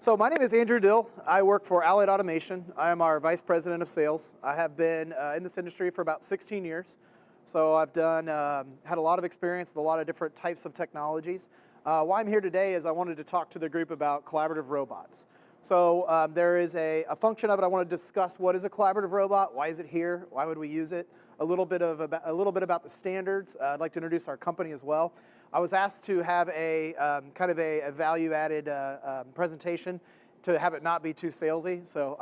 So my name is Andrew Dill. I work for Allied Automation. I am our Vice President of Sales. I have been in this industry for about 16 years. So I've had a lot of experience with a lot of different types of technologies. Why I'm here today is I wanted to talk to the group about collaborative robots. So there is a function of it. I want to discuss what is a collaborative robot, why is it here, why would we use it, a little bit about the standards. I'd like to introduce our company as well. I was asked to have a kind of a value-added presentation to have it not be too salesy. So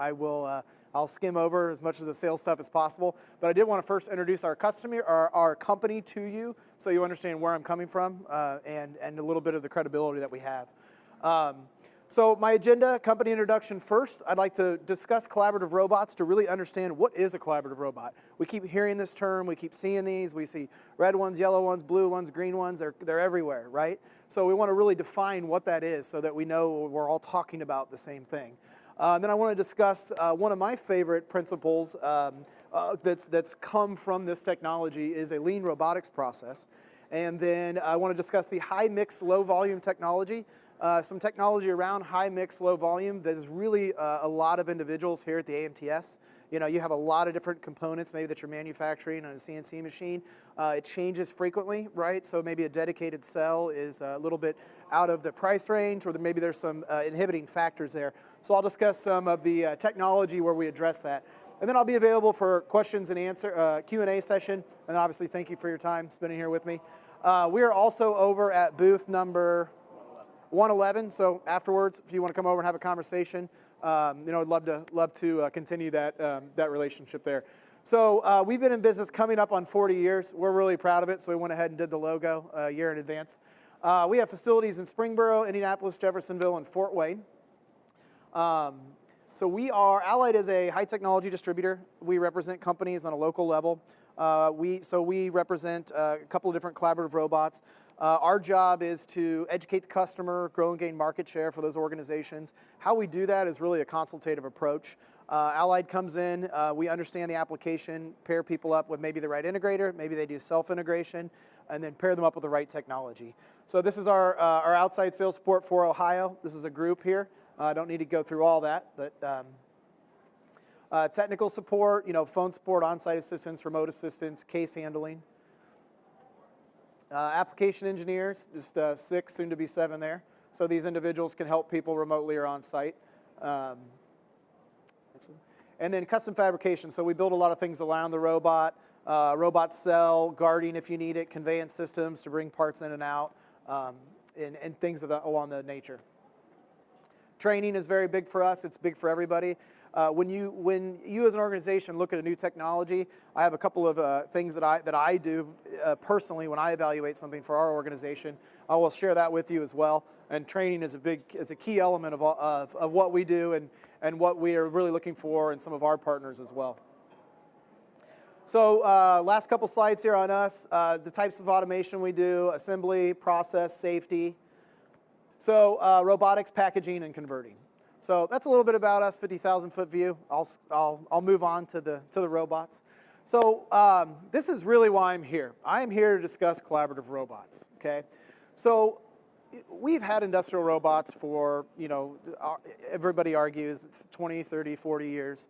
I'll skim over as much of the sales stuff as possible. But I did want to first introduce our company to you, so you understand where I'm coming from and a little bit of the credibility that we have. So my agenda, company introduction first. I'd like to discuss collaborative robots to really understand what is a collaborative robot. We keep hearing this term, we keep seeing these, we see red ones, yellow ones, blue ones, green ones, they're everywhere, right? So we want to really define what that is so that we know we're all talking about the same thing. Then I want to discuss one of my favorite principles that's come from this technology is a lean robotics process. And then I want to discuss the high mix, low volume technology. Some technology around high mix, low volume. There's really a lot of individuals here at the AMTS. You know, you have a lot of different components maybe that you're manufacturing on a CNC machine. It changes frequently, right? So maybe a dedicated cell is a little bit out of the price range, or maybe there's some inhibiting factors there. So I'll discuss some of the technology where we address that. And then I'll be available for questions and answer, Q&A session. And obviously, thank you for your time spending here with me. We are also over at booth number 111. So afterwards, if you want to come over and have a conversation, I'd love to continue that relationship there. So we've been in business coming up on 40 years. We're really proud of it. So we went ahead and did the logo a year in advance. We have facilities in Springboro, Indianapolis, Jeffersonville, and Fort Wayne. So Allied is a high technology distributor. We represent companies on a local level. We represent a couple of different collaborative robots. Our job is to educate the customer, grow and gain market share for those organizations. How we do that is really a consultative approach. Allied comes in, we understand the application, pair people up with maybe the right integrator, maybe they do self-integration, and then pair them up with the right technology. So this is our outside sales support for Ohio. This is a group here. I don't need to go through all that, but technical support, phone support, on-site assistance, remote assistance, case handling. Application engineers, just 6, soon to be 7 there. So these individuals can help people remotely or on site. And then custom fabrication. So we build a lot of things around the robot, robot cell, guarding if you need it, conveyance systems to bring parts in and out, and things along that nature. Training is very big for us. It's big for everybody. When you as an organization look at a new technology, I have a couple of things that I do personally when I evaluate something for our organization. I will share that with you as well. And training is a key element of what we do and what we are really looking for in some of our partners as well. So last couple slides here on us, the types of automation we do: assembly, process, safety. So robotics, packaging, and converting. So that's a little bit about us, 50,000-foot view. I'll move on to the robots. So this is really why I'm here. I am here to discuss collaborative robots. Okay, so we've had industrial robots for everybody argues 20, 30, 40 years.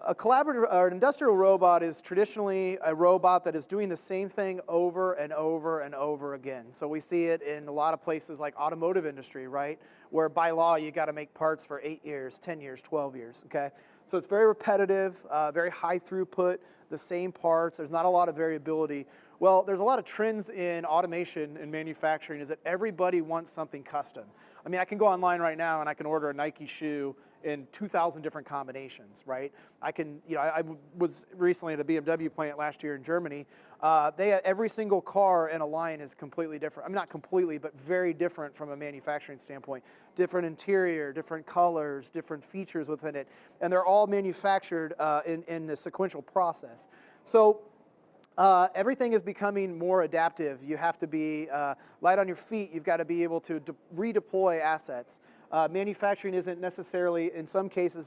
A collaborative or an industrial robot is traditionally a robot that is doing the same thing over and over and over again. So we see it in a lot of places like automotive industry, right? Where by law you got to make parts for 8 years, 10 years, 12 years, okay? So it's very repetitive, very high throughput, the same parts. There's not a lot of variability. Well, there's a lot of trends in automation and manufacturing is that everybody wants something custom. I mean, I can go online right now and I can order a Nike shoe in 2,000 different combinations, right? I was recently at a BMW plant last year in Germany. Every single car in a line is completely different. I mean, not completely, but very different from a manufacturing standpoint. Different interior, different colors, different features within it. And they're all manufactured in the sequential process. So everything is becoming more adaptive. You have to be light on your feet. You've got to be able to redeploy assets. Manufacturing isn't necessarily, in some cases,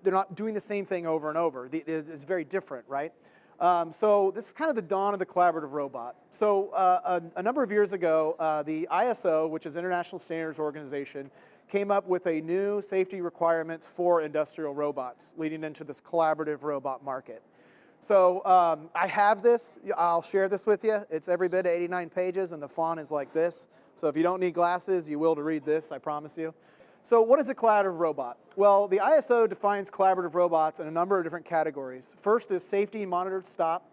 they're not doing the same thing over and over. It's very different, right? So this is kind of the dawn of the collaborative robot. So a number of years ago, the ISO, which is International Standards Organization, came up with a new safety requirements for industrial robots, leading into this collaborative robot market. So I have this, I'll share this with you. It's every bit 89 pages and the font is like this. So if you don't need glasses, you will to read this, I promise you. So what is a collaborative robot? Well, the ISO defines collaborative robots in a number of different categories. First is safety monitored stop,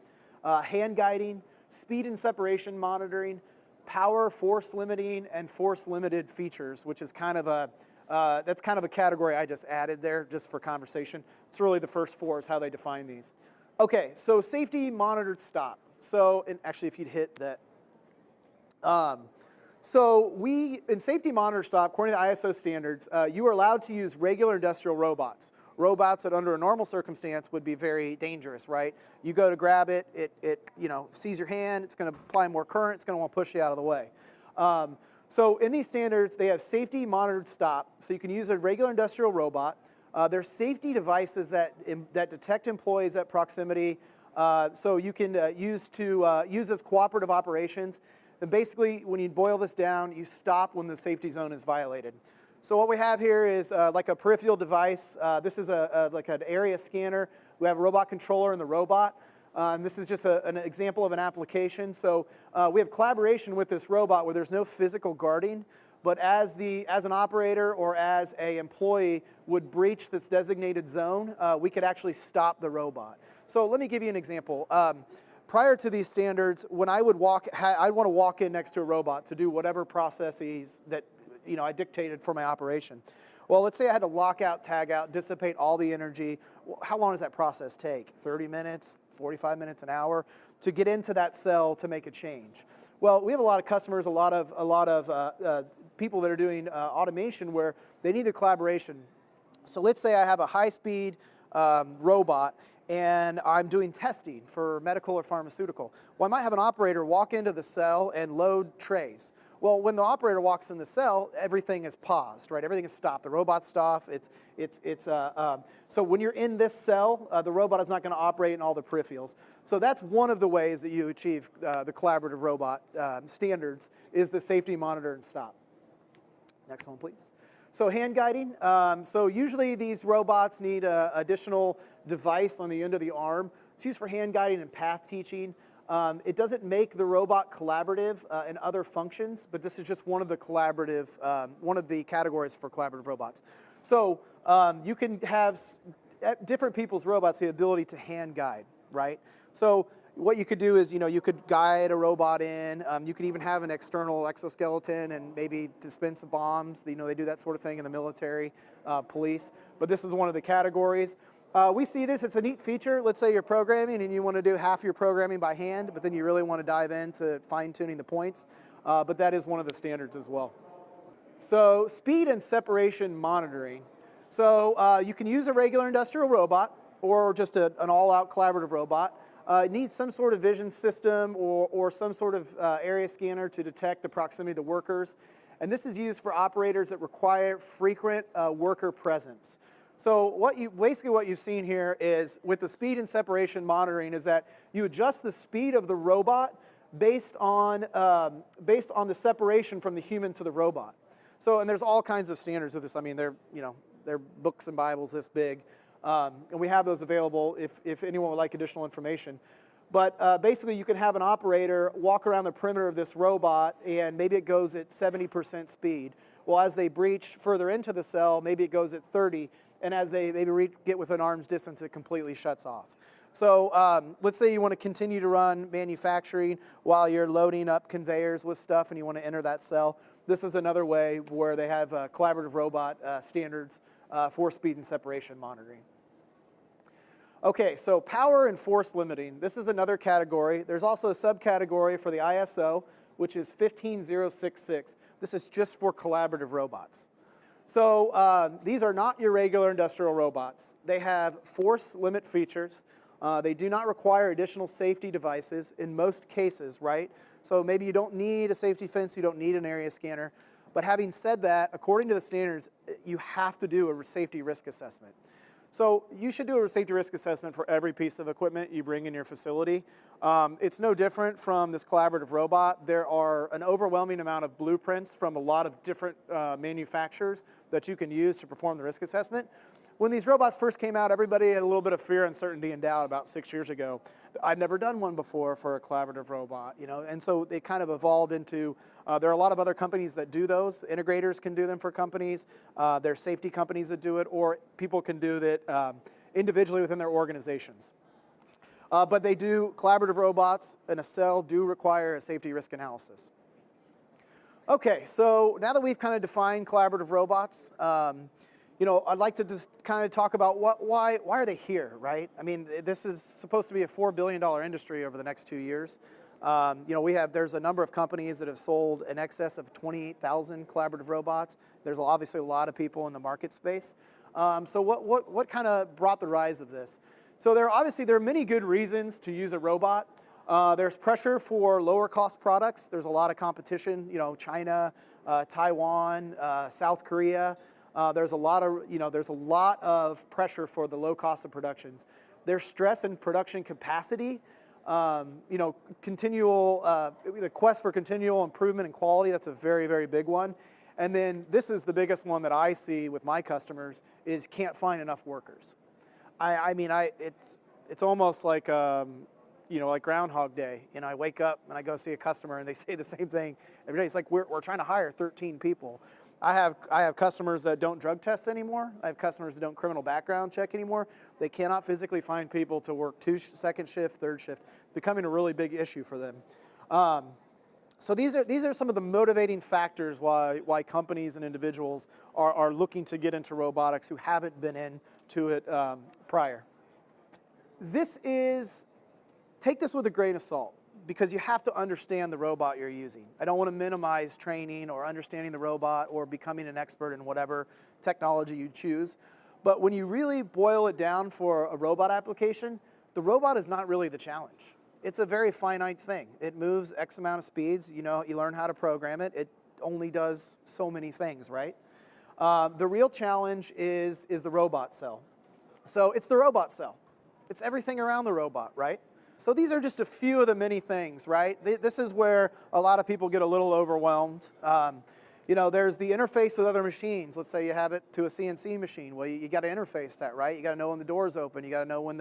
hand guiding, speed and separation monitoring, power, force limiting, and force limited features, which is kind of a, that's kind of a category I just added there just for conversation. It's really the first four is how they define these. Okay, so safety monitored stop. So, and actually if you'd hit that. So in safety monitor stop, according to the ISO standards, you are allowed to use regular industrial robots. Robots that under a normal circumstance would be very dangerous, right? You go to grab it, it sees your hand, it's gonna apply more current, it's gonna wanna push you out of the way. So in these standards, they have safety monitored stop, so you can use a regular industrial robot. There's safety devices that detect employees at proximity, so you can use as cooperative operations. And basically, when you boil this down, you stop when the safety zone is violated. So what we have here is like a peripheral device. This is like an area scanner. We have a robot controller in the robot. And this is just an example of an application. So we have collaboration with this robot where there's no physical guarding, but as an operator or as an employee would breach this designated zone, we could actually stop the robot. So let me give you an example. Prior to these standards, when I would I'd want to walk in next to a robot to do whatever processes that I dictated for my operation. Well, let's say I had to lock out, tag out, dissipate all the energy. Well, how long does that process take? 30 minutes, 45 minutes, an hour to get into that cell to make a change? Well, we have a lot of customers, a lot of people that are doing automation where they need the collaboration. So let's say I have a high-speed robot and I'm doing testing for medical or pharmaceutical. Well, I might have an operator walk into the cell and load trays. Well, when the operator walks in the cell, everything is paused, right? Everything is stopped. The robot's stopped. So when you're in this cell, the robot is not going to operate in all the peripherals. So that's one of the ways that you achieve the collaborative robot standards is the safety monitor and stop. Next one, please. So hand guiding. So usually these robots need an additional device on the end of the arm. It's used for hand guiding and path teaching. It doesn't make the robot collaborative in other functions, but this is just one of the one of the categories for collaborative robots. So you can have different people's robots the ability to hand guide, right? So what you could do is, you could guide a robot in. You could even have an external exoskeleton and maybe dispense bombs. They do that sort of thing in the military, police. But this is one of the categories. We see this, it's a neat feature. Let's say you're programming and you want to do half your programming by hand, but then you really want to dive into fine-tuning the points. But that is one of the standards as well. So speed and separation monitoring. So you can use a regular industrial robot or just an all-out collaborative robot. It needs some sort of vision system or some sort of area scanner to detect the proximity of the workers. And this is used for operators that require frequent worker presence. So basically what you've seen here is with the speed and separation monitoring is that you adjust the speed of the robot based on the separation from the human to the robot. So, and there's all kinds of standards of this. I mean, they're books and Bibles this big. And we have those available if anyone would like additional information. But basically, you can have an operator walk around the perimeter of this robot, and maybe it goes at 70% speed. Well, as they breach further into the cell, maybe it goes at 30, and as they maybe get within arm's distance, it completely shuts off. So let's say you want to continue to run manufacturing while you're loading up conveyors with stuff, and you want to enter that cell. This is another way where they have collaborative robot standards for speed and separation monitoring. Okay, so power and force limiting. This is another category. There's also a subcategory for the ISO, which is 15066. This is just for collaborative robots. So these are not your regular industrial robots. They have force limit features. They do not require additional safety devices in most cases, right? So maybe you don't need a safety fence, you don't need an area scanner. But having said that, according to the standards, you have to do a safety risk assessment. So you should do a safety risk assessment for every piece of equipment you bring in your facility. It's no different from this collaborative robot. There are an overwhelming amount of blueprints from a lot of different manufacturers that you can use to perform the risk assessment. When these robots first came out, everybody had a little bit of fear, uncertainty, and doubt about 6 years ago. I'd never done one before for a collaborative robot, you know, and so they kind of evolved into, there are a lot of other companies that do those. Integrators can do them for companies. There are safety companies that do it, or people can do that individually within their organizations. But they do, collaborative robots in a cell do require a safety risk analysis. Okay, so now that we've kind of defined collaborative robots, you know, I'd like to just kind of talk about why are they here, right? I mean, this is supposed to be a $4 billion industry over the next 2 years. You know, there's a number of companies that have sold in excess of 28,000 collaborative robots. There's obviously a lot of people in the market space. So what kind of brought the rise of this? So there are many good reasons to use a robot. There's pressure for lower cost products. There's a lot of competition, you know, China, Taiwan, South Korea. There's a lot of pressure for the low cost of productions. There's stress in production capacity. You know, the quest for continual improvement and quality, that's a very, very big one. And then this is the biggest one that I see with my customers is can't find enough workers. It's almost like, you know, like Groundhog Day. You know, I wake up and I go see a customer and they say the same thing every day. It's like, we're trying to hire 13 people. I have customers that don't drug test anymore. I have customers that don't criminal background check anymore. They cannot physically find people to work second shift, third shift. It's becoming a really big issue for them. So these are some of the motivating factors why companies and individuals are looking to get into robotics who haven't been into it prior. Take this with a grain of salt, because you have to understand the robot you're using. I don't want to minimize training or understanding the robot or becoming an expert in whatever technology you choose. But when you really boil it down for a robot application, the robot is not really the challenge. It's a very finite thing. It moves X amount of speeds. You know, you learn how to program it. It only does so many things, right? The real challenge is the robot cell. So it's the robot cell. It's everything around the robot, right? So these are just a few of the many things, right? This is where a lot of people get a little overwhelmed. You know, there's the interface with other machines. Let's say you have it to a CNC machine. Well, you got to interface that, right? You got to know when the door's open. You got to know when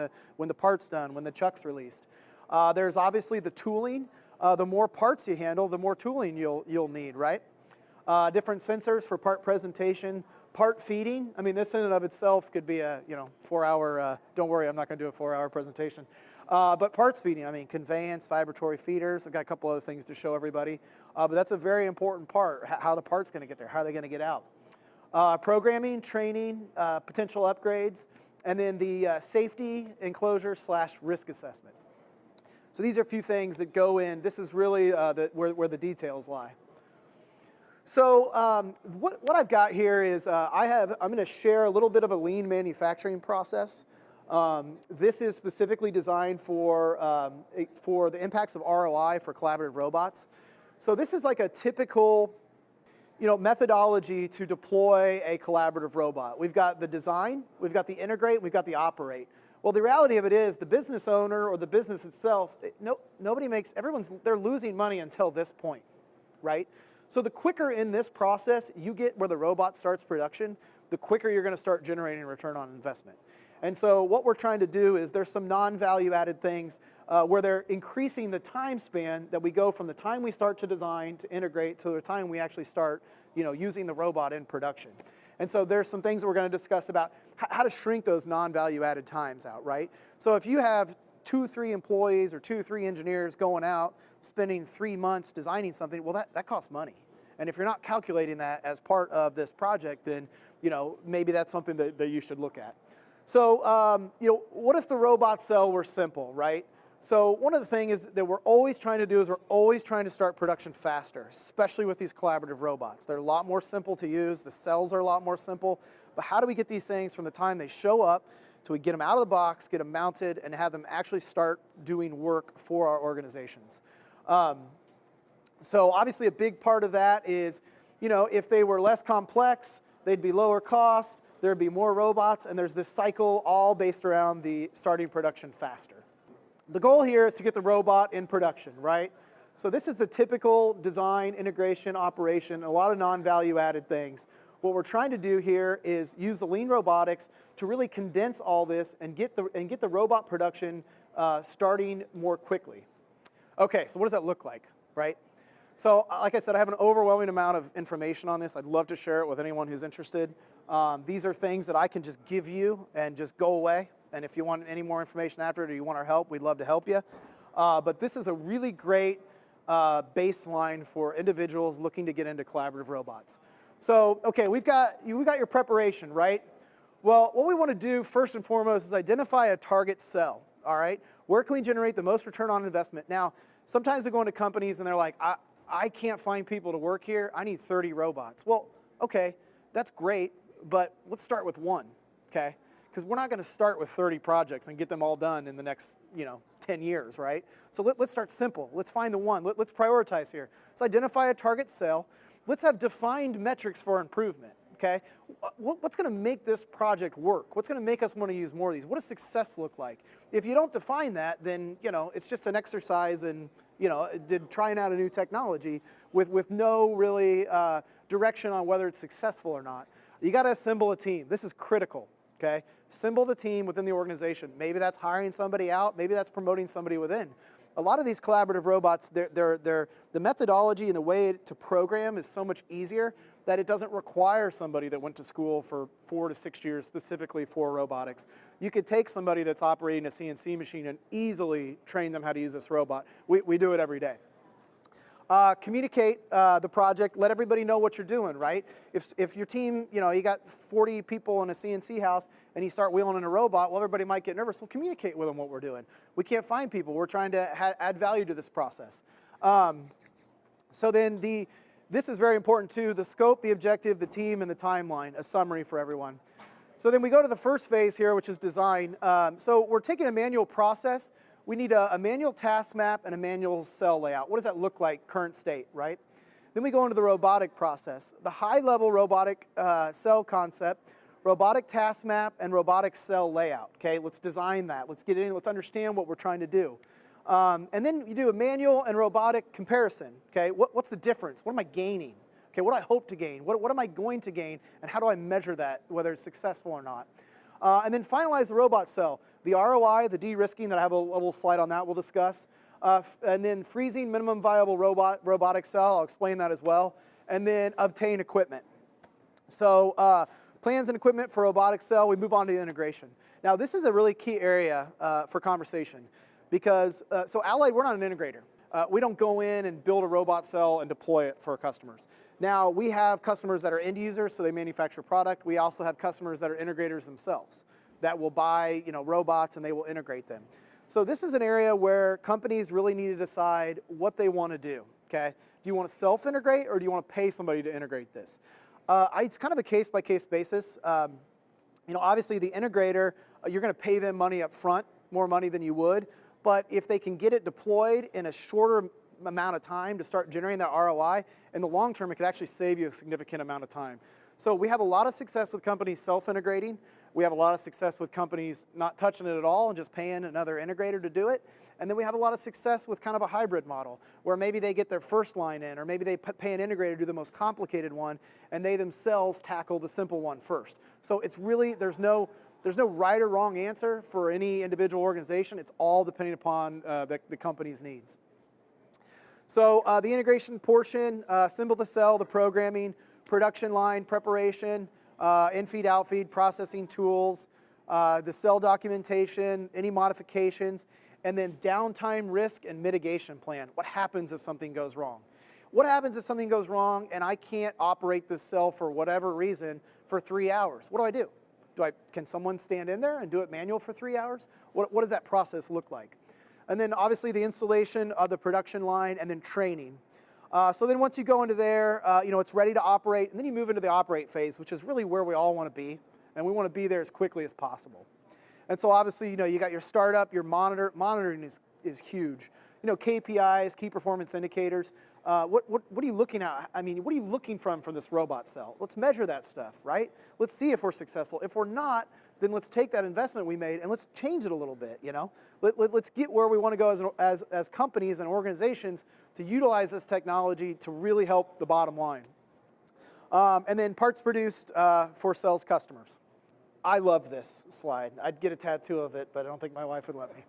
the part's done, when the chuck's released. There's obviously the tooling. The more parts you handle, the more tooling you'll need, right? Different sensors for part presentation, part feeding. I mean, this in and of itself could be a 4-hour. Don't worry, I'm not going to do a 4-hour presentation. But parts feeding, I mean, conveyance, vibratory feeders. I've got a couple other things to show everybody. But that's a very important part, how the part's going to get there, how are they going to get out. Programming, training, potential upgrades, and then the safety enclosure / risk assessment. So these are a few things that go in. This is really where the details lie. So what I've got here is I'm going to share a little bit of a lean manufacturing process. This is specifically designed for the impacts of ROI for collaborative robots. So this is like a typical, methodology to deploy a collaborative robot. We've got the design, we've got the integrate, we've got the operate. Well, the reality of it is the business owner or the business itself, they're losing money until this point, right? So the quicker in this process you get where the robot starts production, the quicker you're going to start generating return on investment. And so what we're trying to do is there's some non-value added things where they're increasing the time span that we go from the time we start to design to integrate to the time we actually start using the robot in production. And so there's some things that we're going to discuss about how to shrink those non-value added times out, right? So if you have 2-3 employees or 2-3 engineers going out spending 3 months designing something, well, that costs money. And if you're not calculating that as part of this project, then maybe that's something that you should look at. So what if the robot cell were simple, right? So one of the things that we're always trying to do is we're always trying to start production faster, especially with these collaborative robots. They're a lot more simple to use. The cells are a lot more simple. But how do we get these things from the time they show up till we get them out of the box, get them mounted, and have them actually start doing work for our organizations? So obviously a big part of that is, if they were less complex, they'd be lower cost, there'd be more robots, and there's this cycle all based around the starting production faster. The goal here is to get the robot in production, right? So this is the typical design, integration, operation, a lot of non-value added things. What we're trying to do here is use the lean robotics to really condense all this and get the robot production starting more quickly. Okay, so what does that look like, right? So like I said, I have an overwhelming amount of information on this. I'd love to share it with anyone who's interested. These are things that I can just give you and just go away. And if you want any more information after it or you want our help, we'd love to help you. But this is a really great baseline for individuals looking to get into collaborative robots. So, okay, we've got your preparation, right? Well, what we want to do first and foremost is identify a target cell, all right? Where can we generate the most return on investment? Now, sometimes we go into companies and they're like, I can't find people to work here. I need 30 robots. Well, okay, that's great, but let's start with one, okay? Because we're not going to start with 30 projects and get them all done in the next, 10 years, right? So let's start simple. Let's find the one. Let's prioritize here. Let's identify a target cell. Let's have defined metrics for improvement, okay? What's going to make this project work? What's going to make us want to use more of these? What does success look like? If you don't define that, then, it's just an exercise in, trying out a new technology with no really direction on whether it's successful or not. You got to assemble a team. This is critical. Okay, assemble the team within the organization. Maybe that's hiring somebody out. Maybe that's promoting somebody within. A lot of these collaborative robots, the methodology and the way to program is so much easier that it doesn't require somebody that went to school for 4 to 6 years specifically for robotics. You could take somebody that's operating a CNC machine and easily train them how to use this robot. We do it every day. Communicate the project, let everybody know what you're doing, right? If your team, you got 40 people in a CNC house and you start wheeling in a robot, well, everybody might get nervous. Well, communicate with them what we're doing. We can't find people. We're trying to add value to this process. So then this is very important too, the scope, the objective, the team, and the timeline, a summary for everyone. So then we go to the first phase here, which is design. So we're taking a manual process. We need a manual task map and a manual cell layout. What does that look like, current state, right? Then we go into the robotic process. The high-level robotic cell concept, robotic task map, and robotic cell layout, okay? Let's design that. Let's get in, let's understand what we're trying to do. And then you do a manual and robotic comparison, okay? What's the difference? What am I gaining? Okay, what do I hope to gain? What am I going to gain? And how do I measure that, whether it's successful or not? And then finalize the robot cell. The ROI, the de-risking, that I have a little slide on that we'll discuss. And then freezing minimum viable robotic cell, I'll explain that as well. And then obtain equipment. So plans and equipment for robotic cell, we move on to the integration. Now this is a really key area for conversation because, so Allied, we're not an integrator. We don't go in and build a robot cell and deploy it for our customers. Now, we have customers that are end users, so they manufacture product. We also have customers that are integrators themselves that will buy, robots and they will integrate them. So this is an area where companies really need to decide what they want to do, okay? Do you want to self-integrate or do you want to pay somebody to integrate this? It's kind of a case-by-case basis. Obviously the integrator, you're going to pay them money up front, more money than you would, but if they can get it deployed in a shorter amount of time to start generating that ROI, in the long term, it could actually save you a significant amount of time. So we have a lot of success with companies self-integrating. We have a lot of success with companies not touching it at all and just paying another integrator to do it. And then we have a lot of success with kind of a hybrid model where maybe they get their first line in, or maybe they pay an integrator to do the most complicated one and they themselves tackle the simple one first. So it's really, there's no right or wrong answer for any individual organization. It's all depending upon the company's needs. So the integration portion, assemble the cell, the programming, production line preparation, in-feed, out-feed, processing tools, the cell documentation, any modifications, and then downtime risk and mitigation plan. What happens if something goes wrong? What happens if something goes wrong and I can't operate this cell for whatever reason for 3 hours? What do? Can someone stand in there and do it manual for 3 hours? What does that process look like? And then obviously the installation of the production line and then training. So then once you go into there, it's ready to operate, and then you move into the operate phase, which is really where we all want to be, and we want to be there as quickly as possible. And so obviously, you got your startup, your monitoring is huge. KPIs, key performance indicators. What are you looking at? I mean, what are you looking from this robot cell? Let's measure that stuff, right? Let's see if we're successful. If we're not, then let's take that investment we made and let's change it a little bit, you know? Let's get where we want to go as companies and organizations to utilize this technology to really help the bottom line. And then parts produced for sales customers. I love this slide. I'd get a tattoo of it, but I don't think my wife would let me.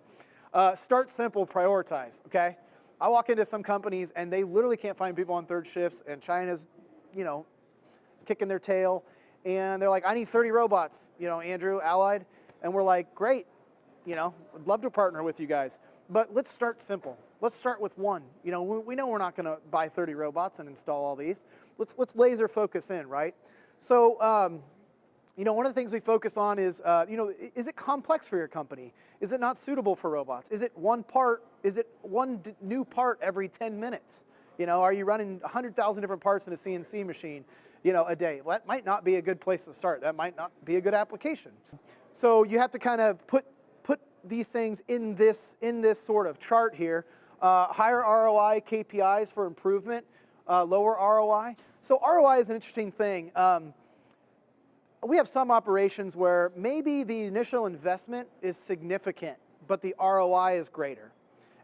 Start simple, prioritize, okay? I walk into some companies and they literally can't find people on third shifts, and China's, you know, kicking their tail, and they're like, I need 30 robots, you know, Andrew, Allied, and we're like, great, you know, would love to partner with you guys, but let's start simple. Let's start with one. You know, we know we're not going to buy 30 robots and install all these. Let's laser focus in, right? So, you know, one of the things we focus on is, you know, is it complex for your company? Is it not suitable for robots? Is it one part? Is it one new part every 10 minutes? You know, are you running 100,000 different parts in a CNC machine, you know, a day? Well, that might not be a good place to start. That might not be a good application. So you have to kind of put these things in this sort of chart here. Higher ROI KPIs for improvement, lower ROI. So ROI is an interesting thing. We have some operations where maybe the initial investment is significant, but the ROI is greater.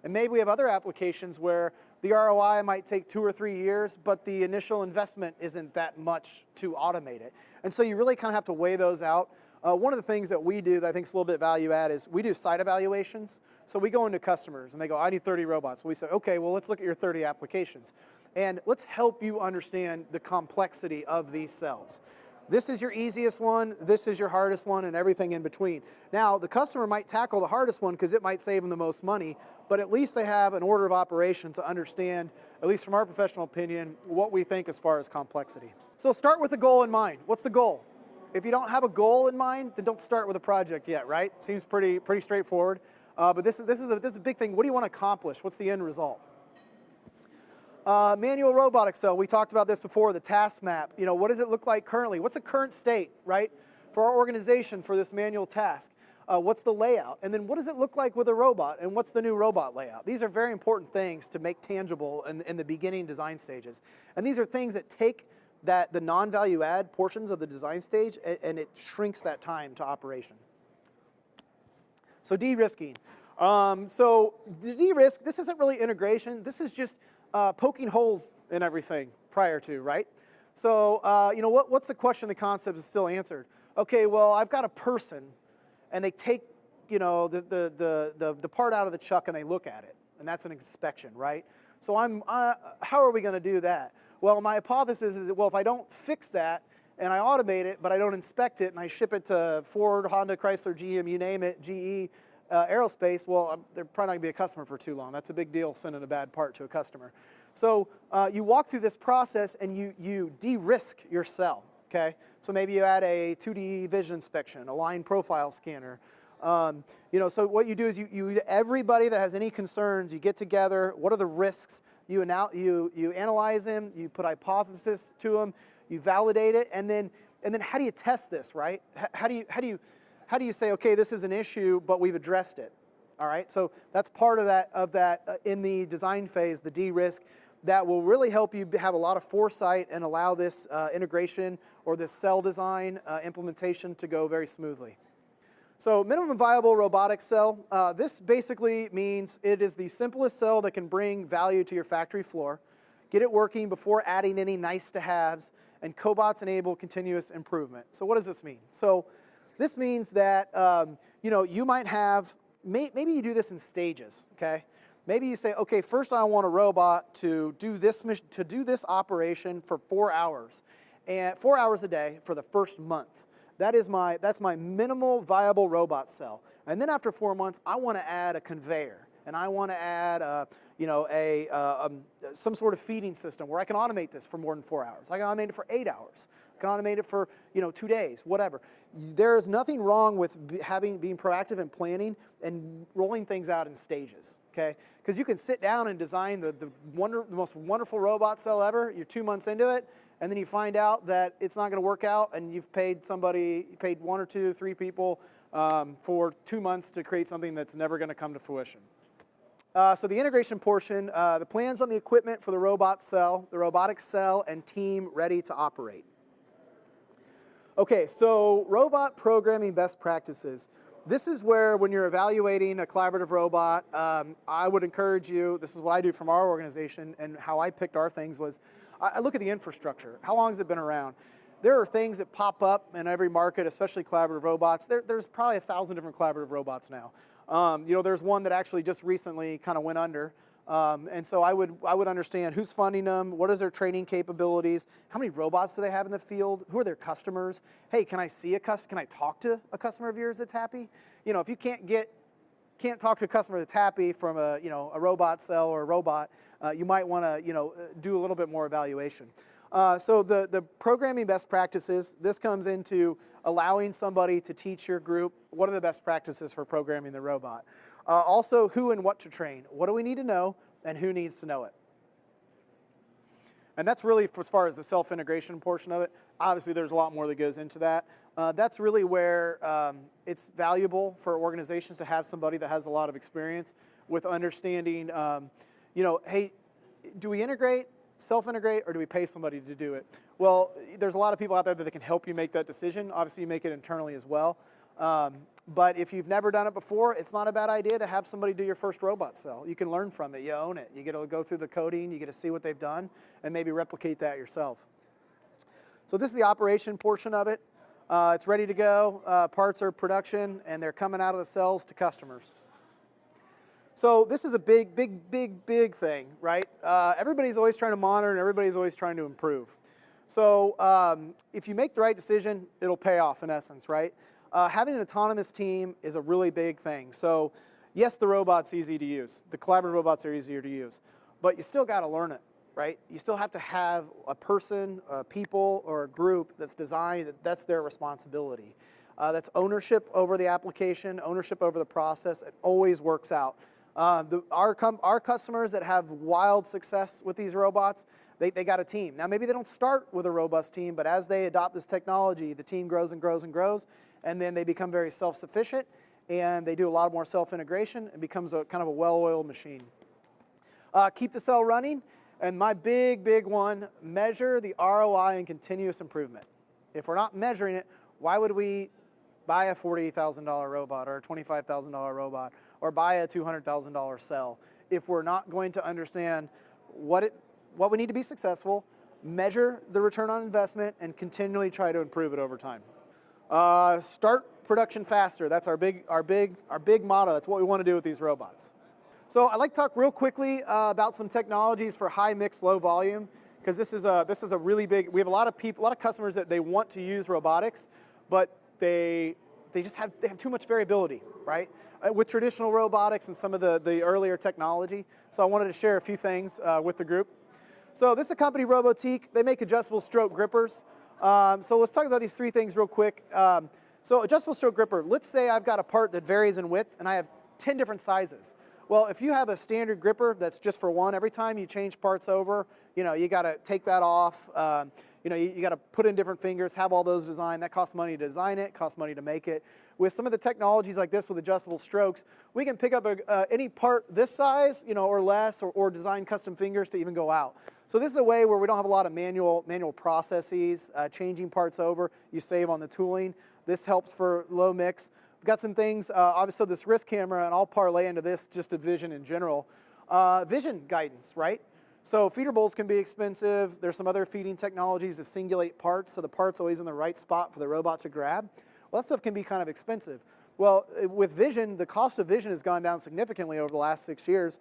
And maybe we have other applications where the ROI might take 2 or 3 years, but the initial investment isn't that much to automate it. And so you really kind of have to weigh those out. One of the things that we do that I think is a little bit value add is we do site evaluations. So we go into customers and they go, I need 30 robots. We say, okay, well, let's look at your 30 applications. And let's help you understand the complexity of these cells. This is your easiest one, this is your hardest one, and everything in between. Now, the customer might tackle the hardest one because it might save them the most money, but at least they have an order of operations to understand, at least from our professional opinion, what we think as far as complexity. So start with a goal in mind. What's the goal? If you don't have a goal in mind, then don't start with a project yet, right? Seems pretty straightforward. But this is a big thing. What do you want to accomplish? What's the end result? Manual robotics, so we talked about this before, the task map. You know, what does it look like currently? What's the current state, right, for our organization for this manual task? What's the layout? And then what does it look like with a robot? And what's the new robot layout? These are very important things to make tangible in the beginning design stages. And these are things that take the non-value add portions of the design stage and it shrinks that time to operation. So de-risking. So the de-risk, this isn't really integration. This is just poking holes in everything prior to, right? So, you know, what's the question, the concept is still answered. Okay, well, I've got a person, and they take, you know, the part out of the chuck and they look at it, and that's an inspection, right? So how are we going to do that? Well, my hypothesis is that, well, if I don't fix that, and I automate it, but I don't inspect it, and I ship it to Ford, Honda, Chrysler, GM, you name it, GE, aerospace, well, they're probably not going to be a customer for too long. That's a big deal, sending a bad part to a customer. So you walk through this process and you de-risk your cell, okay? So maybe you add a 2D vision inspection, a line profile scanner. You know, so what you do is everybody that has any concerns, you get together, what are the risks? You analyze them, you put hypothesis to them, you validate it, and then how do you test this, right? How do you say, okay, this is an issue, but we've addressed it? All right, so that's part of that in the design phase, the de-risk, that will really help you have a lot of foresight and allow this integration or this cell design implementation to go very smoothly. So minimum viable robotic cell, this basically means it is the simplest cell that can bring value to your factory floor, get it working before adding any nice to haves, and cobots enable continuous improvement. So what does this mean? So this means that you know, you might have, maybe you do this in stages, okay? Maybe you say, okay, first I want a robot to do this operation for 4 hours, and 4 hours a day for the first month. That's my minimal viable robot cell. And then after 4 months, I want to add a conveyor, and I want to add you know, some sort of feeding system where I can automate this for more than 4 hours. I can automate it for 8 hours. I can automate it for, you know, 2 days, whatever. There is nothing wrong with being proactive in planning and rolling things out in stages, okay? Because you can sit down and design the most wonderful robot cell ever. You're 2 months into it, and then you find out that it's not going to work out, and you've paid 1 or 2, 3 people for 2 months to create something that's never going to come to fruition. So the integration portion, the plans on the equipment for the robot cell, the robotics cell, and team ready to operate. Okay, so robot programming best practices. This is where, when you're evaluating a collaborative robot, I would encourage you, this is what I do from our organization, and how I picked our things was, I look at the infrastructure. How long has it been around? There are things that pop up in every market, especially collaborative robots. There's probably 1,000 different collaborative robots now. There's one that actually just recently kind of went under. And so I would understand who's funding them, what is their training capabilities, how many robots do they have in the field, who are their customers? Hey, can I talk to a customer of yours that's happy? If you can't talk to a customer that's happy from a robot cell or a robot, you might want to do a little bit more evaluation. So the programming best practices, this comes into allowing somebody to teach your group what are the best practices for programming the robot. Also, who and what to train. What do we need to know, and who needs to know it? And that's really, as far as the self-integration portion of it, obviously there's a lot more that goes into that. That's really where it's valuable for organizations to have somebody that has a lot of experience with understanding, hey, do we integrate, self-integrate, or do we pay somebody to do it? Well, there's a lot of people out there that can help you make that decision. Obviously, you make it internally as well. But if you've never done it before, it's not a bad idea to have somebody do your first robot cell. You can learn from it, you own it. You get to go through the coding, you get to see what they've done, and maybe replicate that yourself. So this is the operation portion of it. It's ready to go. Parts are production, and they're coming out of the cells to customers. So this is a big thing, right? Everybody's always trying to monitor, and everybody's always trying to improve. So if you make the right decision, it'll pay off in essence, right? Having an autonomous team is a really big thing. So yes, the robot's easy to use. The collaborative robots are easier to use. But you still got to learn it, right? You still have to have a person, people, or a group that's designed, that's their responsibility. That's ownership over the application, ownership over the process. It always works out. Our customers that have wild success with these robots, they got a team. Now, maybe they don't start with a robust team, but as they adopt this technology, the team grows and grows and grows, and then they become very self-sufficient, and they do a lot more self-integration, and becomes a kind of a well-oiled machine. Keep the cell running, and my big one, measure the ROI and continuous improvement. If we're not measuring it, why would we buy a $48,000 robot or a $25,000 robot or buy a $200,000 cell if we're not going to understand what we need to be successful, measure the return on investment, and continually try to improve it over time. Start production faster. That's our big motto. That's what we want to do with these robots. So I'd like to talk real quickly about some technologies for high mix, low volume, because this is a really big. We have a lot of customers that they want to use robotics, but they have too much variability, right? With traditional robotics and some of the earlier technology. So I wanted to share a few things with the group. So this is a company, Robotics. They make adjustable stroke grippers. So let's talk about these three things real quick. So adjustable stroke gripper, let's say I've got a part that varies in width and I have 10 different sizes. Well, if you have a standard gripper that's just for one, every time you change parts over, you got to take that off. You got to put in different fingers, have all those designed. That costs money to design it, costs money to make it. With some of the technologies like this with adjustable strokes, we can pick up any part this size, or less, or design custom fingers to even go out. So this is a way where we don't have a lot of manual processes, changing parts over. You save on the tooling. This helps for low mix. We've got some things, obviously this wrist camera, and I'll parlay into this just to vision in general. Vision guidance, right? So feeder bowls can be expensive. There's some other feeding technologies that singulate parts, so the part's always in the right spot for the robot to grab. Well, that stuff can be kind of expensive. Well, with vision, the cost of vision has gone down significantly over the last 6 years.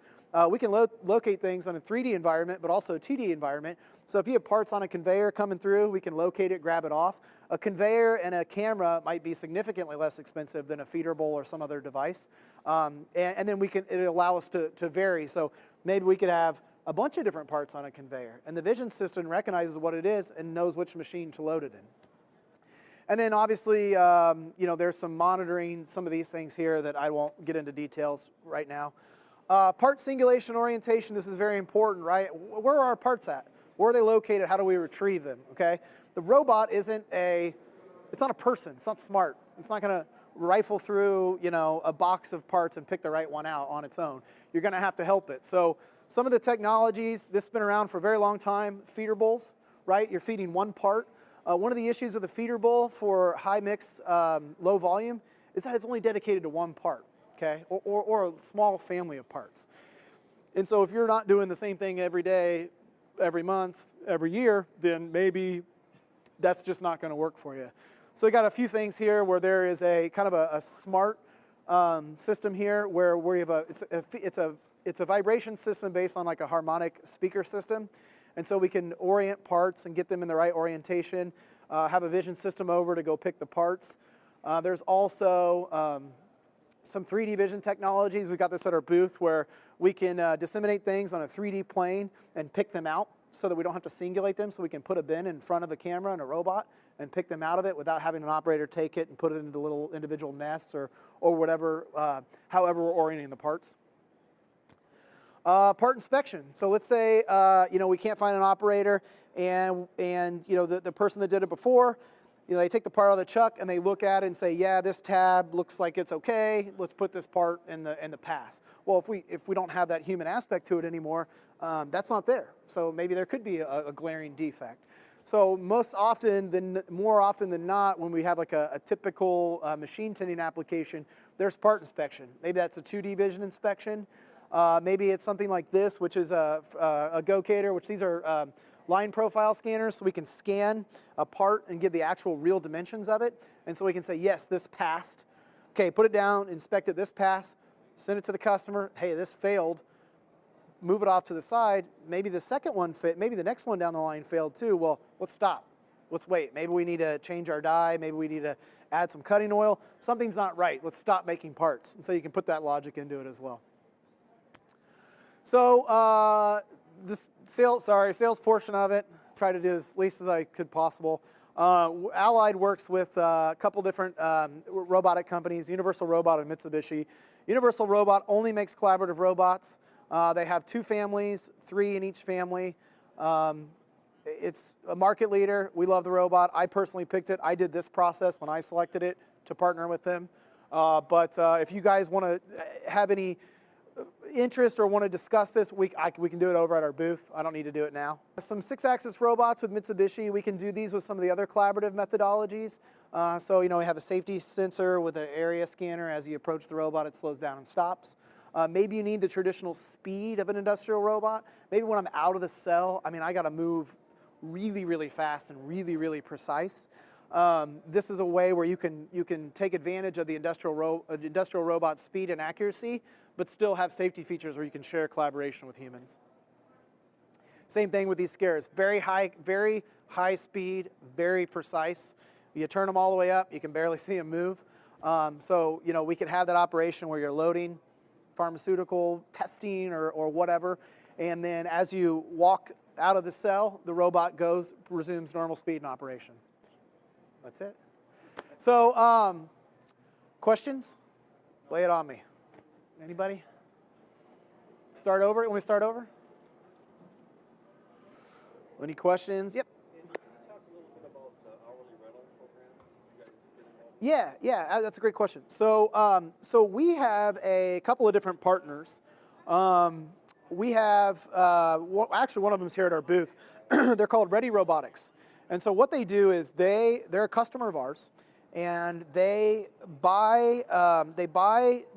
We can locate things on a 3D environment, but also a 2D environment. So if you have parts on a conveyor coming through, we can locate it, grab it off. A conveyor and a camera might be significantly less expensive than a feeder bowl or some other device. And then it'll allow us to vary. So maybe we could have a bunch of different parts on a conveyor, and the vision system recognizes what it is and knows which machine to load it in. And then obviously, there's some monitoring, some of these things here that I won't get into details right now. Part singulation orientation, this is very important, right? Where are our parts at? Where are they located? How do we retrieve them, okay? The robot it's not a person, it's not smart. It's not gonna rifle through, you know, a box of parts and pick the right one out on its own. You're going to have to help it. So some of the technologies, this has been around for a very long time, feeder bowls, right? You're feeding one part. One of the issues with a feeder bowl for high mix, low volume is that it's only dedicated to one part, okay? Or a small family of parts. And so if you're not doing the same thing every day, every month, every year, then maybe that's just not going to work for you. So we got a few things here where there is a kind of a smart system here where we have it's a vibration system based on like a harmonic speaker system. And so we can orient parts and get them in the right orientation, have a vision system over to go pick the parts. There's also some 3D vision technologies. We got this at our booth where we can disseminate things on a 3D plane and pick them out so that we don't have to singulate them, so we can put a bin in front of a camera and a robot and pick them out of it without having an operator take it and put it into little individual nests or whatever, however we're orienting the parts. Part inspection. So let's say you know, we can't find an operator, and you know, the person that did it before, you know, they take the part out of the chuck and they look at it and say, yeah, this tab looks like it's okay. Let's put this part in the pass. Well, if we don't have that human aspect to it anymore, that's not there. So maybe there could be a glaring defect. So more often than not, when we have like a typical machine tending application, there's part inspection. Maybe that's a 2D vision inspection. Maybe it's something like this, which is a Go-Cator, which these are line profile scanners, so we can scan a part and give the actual real dimensions of it. And so we can say, yes, this passed. Okay, put it down, inspect it, this passed, send it to the customer. Hey, this failed. Move it off to the side. Maybe the second one fit, maybe the next one down the line failed too. Well, let's stop. Let's wait. Maybe we need to change our die. Maybe we need to add some cutting oil. Something's not right. Let's stop making parts. And so you can put that logic into it as well. So this sales portion of it, try to do as least as I could possible. Allied works with a couple different robotic companies, Universal Robot and Mitsubishi. Universal Robot only makes collaborative robots. They have 2 families, 3 in each family. It's a market leader. We love the robot. I personally picked it. I did this process when I selected it to partner with them. But if you guys want to have any interest or want to discuss this, we can do it over at our booth. I don't need to do it now. Some 6-axis robots with Mitsubishi. We can do these with some of the other collaborative methodologies. So, you know, we have a safety sensor with an area scanner. As you approach the robot, it slows down and stops. Maybe you need the traditional speed of an industrial robot. Maybe when I'm out of the cell, I mean, I got to move really, really fast and really, really precise. This is a way where you can take advantage of the industrial robot speed and accuracy, but still have safety features where you can share collaboration with humans. Same thing with these scares. Very high speed, very precise. You turn them all the way up, you can barely see them move. So, you know, we could have that operation where you're loading pharmaceutical testing or whatever, and then as you walk out of the cell, the robot resumes normal speed and operation. That's it. So, questions? Lay it on me. Anybody? Start over? Want me to start over? Any questions? Yep. Can you talk a little bit about the hourly rental program you guys get involved in? Yeah, that's a great question. So, so we have a couple of different partners. We have, actually one of them's here at our booth. They're called Ready Robotics. And so what they do is they're a customer of ours, and they buy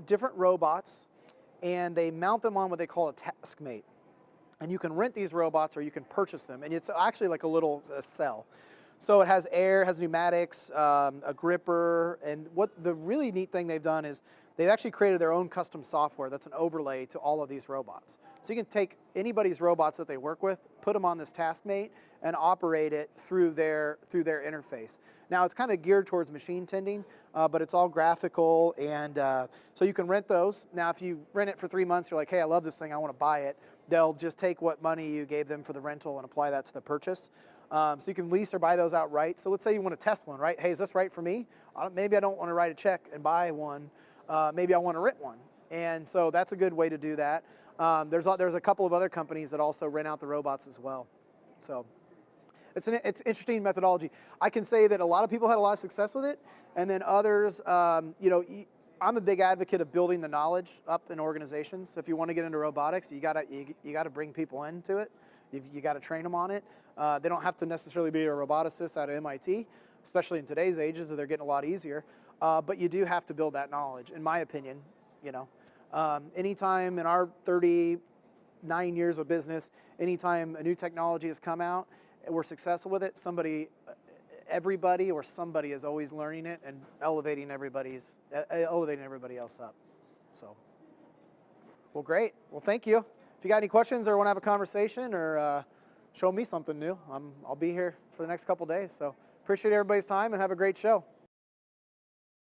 different robots, and they mount them on what they call a taskmate. And you can rent these robots or you can purchase them, and it's actually like a cell. So it has air, has pneumatics, a gripper, and what the really neat thing they've done is they've actually created their own custom software that's an overlay to all of these robots. So you can take anybody's robots that they work with, put them on this taskmate, and operate it through their interface. Now it's kind of geared towards machine tending, but it's all graphical, and so you can rent those. Now if you rent it for 3 months, you're like, hey, I love this thing, I want to buy it. They'll just take what money you gave them for the rental and apply that to the purchase. So you can lease or buy those outright. So let's say you want to test one, right? Hey, is this right for me? Maybe I don't want to write a check and buy one. Maybe I want to rent one. And so that's a good way to do that. There's a couple of other companies that also rent out the robots as well. So it's interesting methodology. I can say that a lot of people had a lot of success with it, and then others, you know, I'm a big advocate of building the knowledge up in organizations. So if you want to get into robotics, you gotta bring people into it. You got to train them on it. They don't have to necessarily be a roboticist out of MIT, especially in today's ages, so they're getting a lot easier. But you do have to build that knowledge, in my opinion. You know, anytime in our 39 years of business, anytime a new technology has come out, and we're successful with it, everybody or somebody is always learning it and elevating everybody else up. So, well, great. Well, thank you. If you got any questions or want to have a conversation or show me something new, I'll be here for the next couple days. So appreciate everybody's time and have a great show.